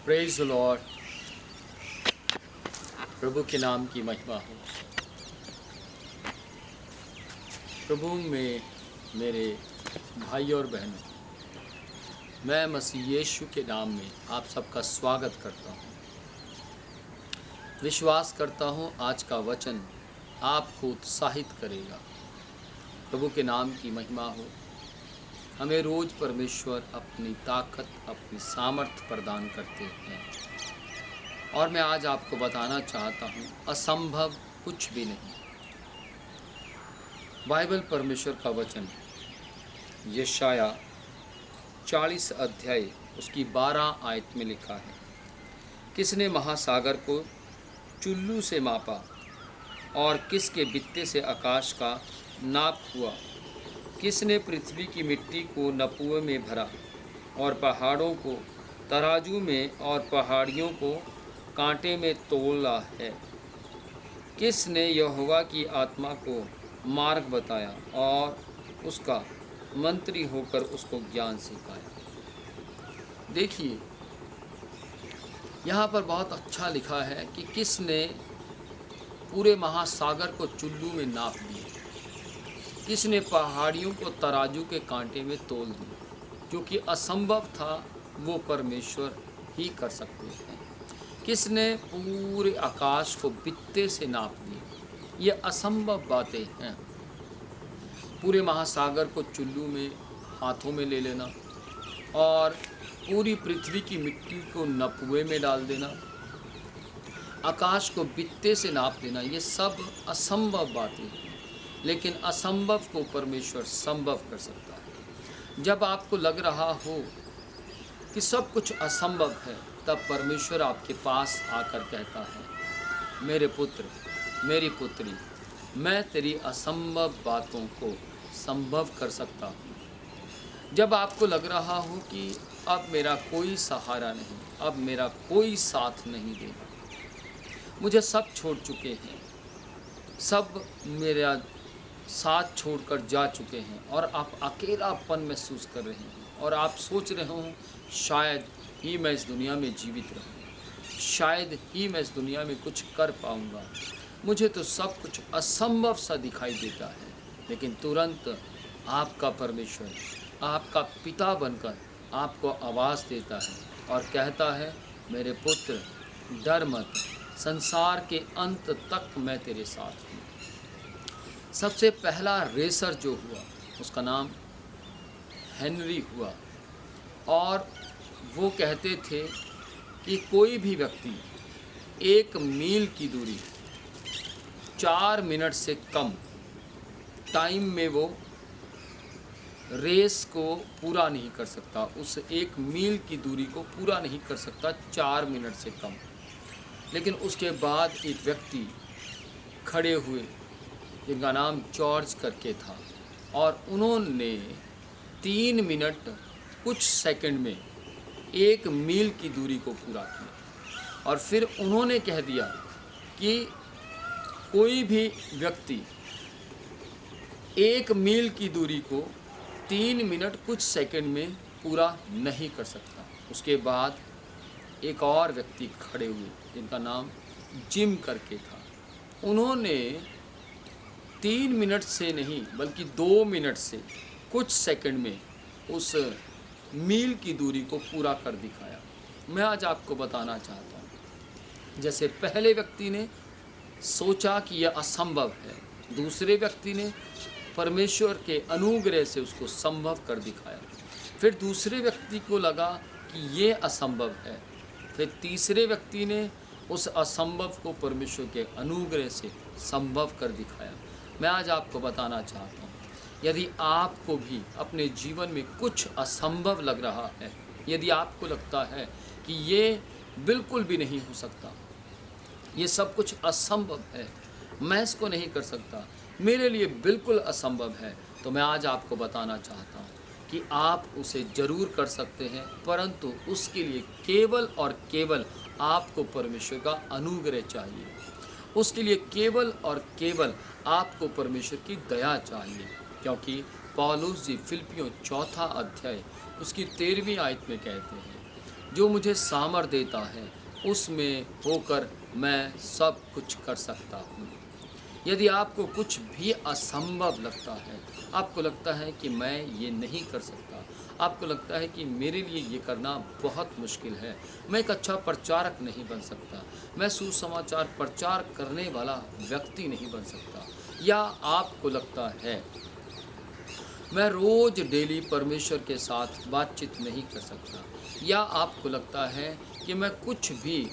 Praise the Lord. प्रभु के नाम की महिमा हो। प्रभु में मेरे भाई और बहनों, मैं मसीह यीशु के नाम में आप सबका स्वागत करता हूँ। विश्वास करता हूँ आज का वचन आपको उत्साहित करेगा। प्रभु के नाम की महिमा हो। हमें रोज़ परमेश्वर अपनी ताकत, अपनी सामर्थ प्रदान करते हैं। और मैं आज आपको बताना चाहता हूँ, असंभव कुछ भी नहीं। बाइबल परमेश्वर का वचन यशाया 40 अध्याय उसकी 12 आयत में लिखा है, किसने महासागर को चुल्लू से मापा और किसके बित्ते से आकाश का नाप हुआ? किसने पृथ्वी की मिट्टी को नपुए में भरा और पहाड़ों को तराजू में और पहाड़ियों को कांटे में तोला है? किसने यहोवा की आत्मा को मार्ग बताया और उसका मंत्री होकर उसको ज्ञान सिखाया? देखिए, यहाँ पर बहुत अच्छा लिखा है कि किसने पूरे महासागर को चुल्लू में नाप दिया, किसने पहाड़ियों को तराजू के कांटे में तोल दिया। जो कि असंभव था वो परमेश्वर ही कर सकते हैं। किसने पूरे आकाश को बित्ते से नाप दिया। ये असंभव बातें हैं। पूरे महासागर को चुल्लू में हाथों में ले लेना और पूरी पृथ्वी की मिट्टी को नपुए में डाल देना, आकाश को बित्ते से नाप देना, ये सब असंभव बातें हैं। लेकिन असंभव को परमेश्वर संभव कर सकता है। जब आपको लग रहा हो कि सब कुछ असंभव है, तब परमेश्वर आपके पास आकर कहता है, मेरे पुत्र, मेरी पुत्री, मैं तेरी असंभव बातों को संभव कर सकता हूँ। जब आपको लग रहा हो कि अब मेरा कोई सहारा नहीं, अब मेरा कोई साथ नहीं देगा, मुझे सब छोड़ चुके हैं, सब मेरा साथ छोड़कर जा चुके हैं और आप अकेलापन महसूस कर रहे हैं और आप सोच रहे हो शायद ही मैं इस दुनिया में जीवित रहूँ, शायद ही मैं इस दुनिया में कुछ कर पाऊँगा, मुझे तो सब कुछ असंभव सा दिखाई देता है। लेकिन तुरंत आपका परमेश्वर, आपका पिता बनकर आपको आवाज़ देता है और कहता है, मेरे पुत्र, डर मत, संसार के अंत तक मैं तेरे साथ हूँ। सबसे पहला रेसर जो हुआ उसका नाम हेनरी हुआ और वो कहते थे कि कोई भी व्यक्ति 1 मील की दूरी 4 मिनट से कम टाइम में वो रेस को पूरा नहीं कर सकता, उस 1 मील की दूरी को पूरा नहीं कर सकता 4 मिनट से कम। लेकिन उसके बाद एक व्यक्ति खड़े हुए जिनका नाम जॉर्ज करके था और उन्होंने 3 मिनट कुछ सेकंड में 1 मील की दूरी को पूरा किया। और फिर उन्होंने कह दिया कि कोई भी व्यक्ति 1 मील की दूरी को 3 मिनट कुछ सेकंड में पूरा नहीं कर सकता। उसके बाद एक और व्यक्ति खड़े हुए जिनका नाम जिम करके था। उन्होंने 3 मिनट से नहीं बल्कि 2 मिनट से कुछ सेकंड में उस मील की दूरी को पूरा कर दिखाया। मैं आज आपको बताना चाहता हूँ, जैसे पहले व्यक्ति ने सोचा कि यह असंभव है, दूसरे व्यक्ति ने परमेश्वर के अनुग्रह से उसको संभव कर दिखाया। फिर दूसरे व्यक्ति को लगा कि ये असंभव है, फिर तीसरे व्यक्ति ने उस असंभव को परमेश्वर के अनुग्रह से संभव कर दिखाया। मैं आज आपको बताना चाहता हूँ, यदि आपको भी अपने जीवन में कुछ असंभव लग रहा है, यदि आपको लगता है कि ये बिल्कुल भी नहीं हो सकता, ये सब कुछ असंभव है, मैं इसको नहीं कर सकता, मेरे लिए बिल्कुल असंभव है, तो मैं आज आपको बताना चाहता हूँ कि आप उसे ज़रूर कर सकते हैं, परंतु उसके लिए केवल और केवल आपको परमेश्वर का अनुग्रह चाहिए। उसके लिए केवल और केवल आपको परमेश्वर की दया चाहिए। क्योंकि पौलुस जी फिलिप्पियों 4 अध्याय उसकी 13वीं आयत में कहते हैं, जो मुझे सामर्थ देता है, उसमें होकर मैं सब कुछ कर सकता हूँ। यदि आपको कुछ भी असंभव लगता है, आपको लगता है कि मैं ये नहीं कर सकता, आपको लगता है कि मेरे लिए ये करना बहुत मुश्किल है, मैं एक अच्छा प्रचारक नहीं बन सकता, मैं सुसमाचार प्रचार करने वाला व्यक्ति नहीं बन सकता, या आपको लगता है मैं रोज़ डेली परमेश्वर के साथ बातचीत नहीं कर सकता, या आपको लगता है कि मैं कुछ भी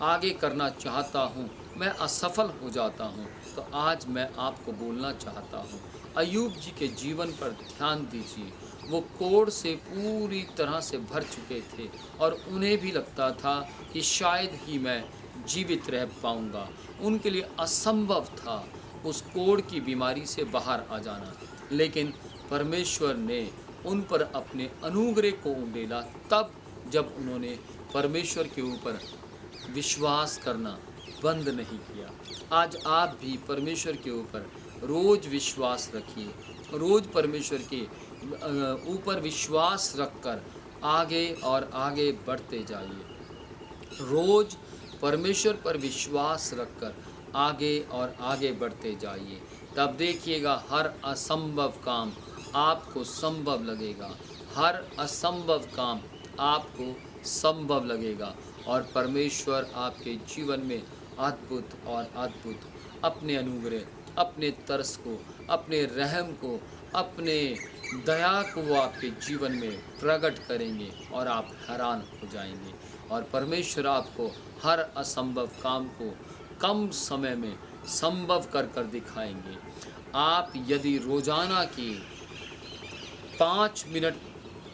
आगे करना चाहता हूँ, मैं असफल हो जाता हूँ, तो आज मैं आपको बोलना चाहता हूँ, अय्यूब जी के जीवन पर ध्यान दीजिए। वो कोढ़ से पूरी तरह से भर चुके थे और उन्हें भी लगता था कि शायद ही मैं जीवित रह पाऊँगा। उनके लिए असंभव था उस कोढ़ की बीमारी से बाहर आ जाना, लेकिन परमेश्वर ने उन पर अपने अनुग्रह को उंडेला तब जब उन्होंने परमेश्वर के ऊपर विश्वास करना बंद नहीं किया। आज आप भी परमेश्वर के ऊपर रोज़ विश्वास रखिए, रोज़ परमेश्वर के ऊपर विश्वास रखकर आगे और आगे बढ़ते जाइए। रोज़ परमेश्वर पर विश्वास रखकर आगे और आगे बढ़ते जाइए, तब देखिएगा हर असंभव काम आपको संभव लगेगा, हर असंभव काम आपको संभव लगेगा और परमेश्वर आपके जीवन में अद्भुत और अद्भुत अपने अनुग्रह, अपने तरस को, अपने रहम को, अपने दया को वो आपके जीवन में प्रकट करेंगे और आप हैरान हो जाएंगे। और परमेश्वर आपको हर असंभव काम को कम समय में संभव कर कर दिखाएंगे। आप यदि रोजाना की 5 मिनट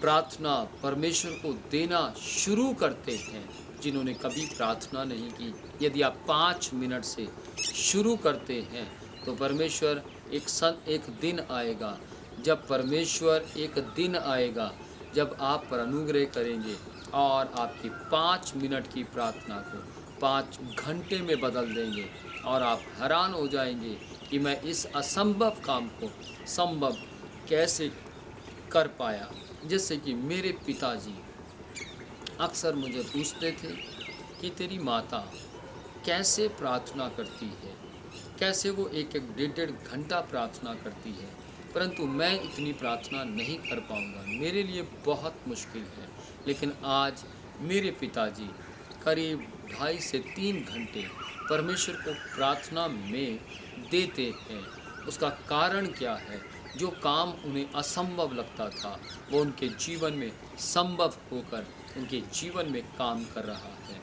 प्रार्थना परमेश्वर को देना शुरू करते हैं, जिन्होंने कभी प्रार्थना नहीं की, यदि आप 5 मिनट से शुरू करते हैं तो परमेश्वर एक दिन आएगा, जब परमेश्वर एक दिन आएगा जब आप पर अनुग्रह करेंगे और आपकी 5 मिनट की प्रार्थना को 5 घंटे में बदल देंगे और आप हैरान हो जाएंगे कि मैं इस असंभव काम को संभव कैसे कर पाया। जैसे कि मेरे पिताजी अक्सर मुझे पूछते थे कि तेरी माता कैसे प्रार्थना करती है, कैसे वो एक एक डेढ़ घंटा प्रार्थना करती है, परंतु मैं इतनी प्रार्थना नहीं कर पाऊँगा, मेरे लिए बहुत मुश्किल है। लेकिन आज मेरे पिताजी करीब 2.5 से 3 घंटे परमेश्वर को प्रार्थना में देते हैं। उसका कारण क्या है? जो काम उन्हें असंभव लगता था वो उनके जीवन में संभव होकर उनके जीवन में काम कर रहा है।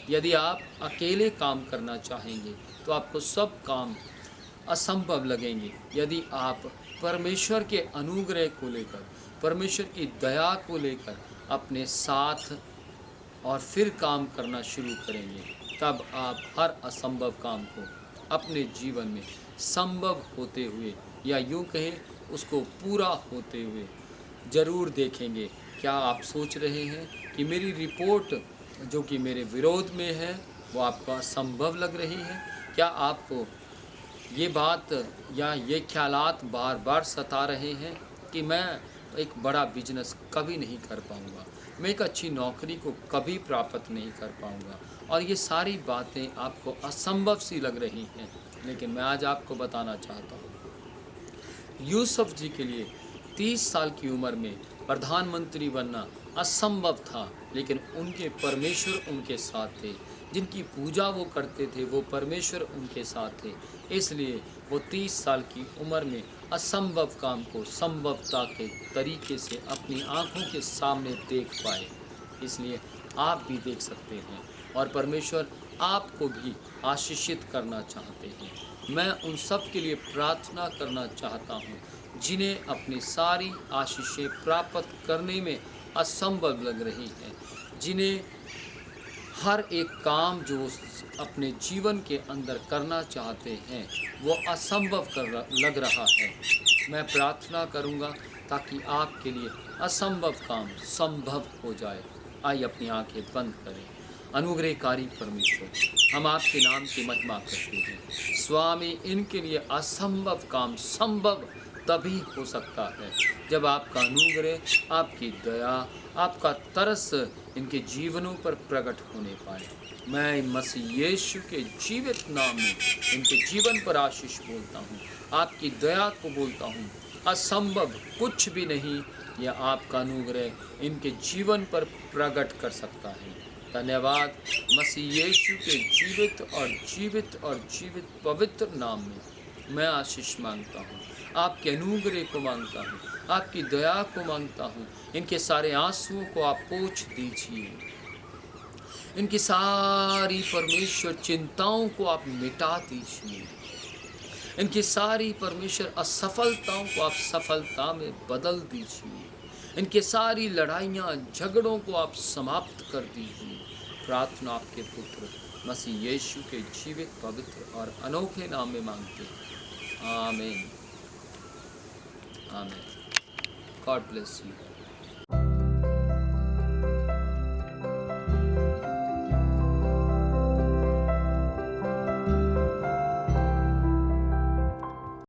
यदि आप अकेले काम करना चाहेंगे तो आपको सब काम असंभव लगेंगे। यदि आप परमेश्वर के अनुग्रह को लेकर, परमेश्वर की दया को लेकर अपने साथ और फिर काम करना शुरू करेंगे, तब आप हर असंभव काम को अपने जीवन में संभव होते हुए, या यूँ कहें उसको पूरा होते हुए ज़रूर देखेंगे। क्या आप सोच रहे हैं कि मेरी रिपोर्ट जो कि मेरे विरोध में है वो आपको असंभव लग रही है? क्या आपको ये बात या ये ख्यालात बार बार सता रहे हैं कि मैं एक बड़ा बिजनेस कभी नहीं कर पाऊँगा, मैं एक अच्छी नौकरी को कभी प्राप्त नहीं कर पाऊँगा, और ये सारी बातें आपको असंभव सी लग रही हैं? लेकिन मैं आज आपको बताना चाहता हूँ, यूसुफ जी के लिए 30 साल की उम्र में प्रधानमंत्री बनना असंभव था, लेकिन उनके परमेश्वर उनके साथ थे। जिनकी पूजा वो करते थे वो परमेश्वर उनके साथ थे, इसलिए वो 30 साल की उम्र में असंभव काम को संभवता के तरीके से अपनी आंखों के सामने देख पाए। इसलिए आप भी देख सकते हैं और परमेश्वर आपको भी आशीषित करना चाहते हैं। मैं उन सब के लिए प्रार्थना करना चाहता हूँ जिन्हें अपनी सारी आशीषें प्राप्त करने में असंभव लग रही हैं, जिन्हें हर एक काम जो अपने जीवन के अंदर करना चाहते हैं वो असंभव लग रहा है। मैं प्रार्थना करूँगा ताकि आपके लिए असंभव काम संभव हो जाए। आइए अपनी आंखें बंद करें। अनुग्रहकारी परमेश्वर, हम आपके नाम की महिमा करते हैं। स्वामी, इनके लिए असंभव काम संभव तभी हो सकता है जब आपका अनुग्रह, आपकी दया, आपका तरस इनके जीवनों पर प्रकट होने पाए। मैं मसीह यीशु के जीवित नाम में इनके जीवन पर आशीष बोलता हूँ, आपकी दया को बोलता हूँ। असंभव कुछ भी नहीं, यह आपका अनुग्रह इनके जीवन पर प्रकट कर सकता है। धन्यवाद मसीह यीशु के जीवित और जीवित पवित्र नाम में मैं आशीष मांगता हूँ, आपके अनुग्रह को मांगता हूँ, आपकी दया को मांगता हूँ। इनके सारे आंसुओं को आप पोंछ दीजिए, इनकी सारी परमेश्वर चिंताओं को आप मिटा दीजिए, इनकी सारी परमेश्वर असफलताओं को आप सफलता में बदल दीजिए, इनके सारी लड़ाइयाँ झगड़ों को आप समाप्त कर दीजिए। प्रार्थना आपके पुत्र मसीह यीशु के जीवित पवित्र और अनोखे नाम में मांगते हैं, आमीन, आमीन। God bless you.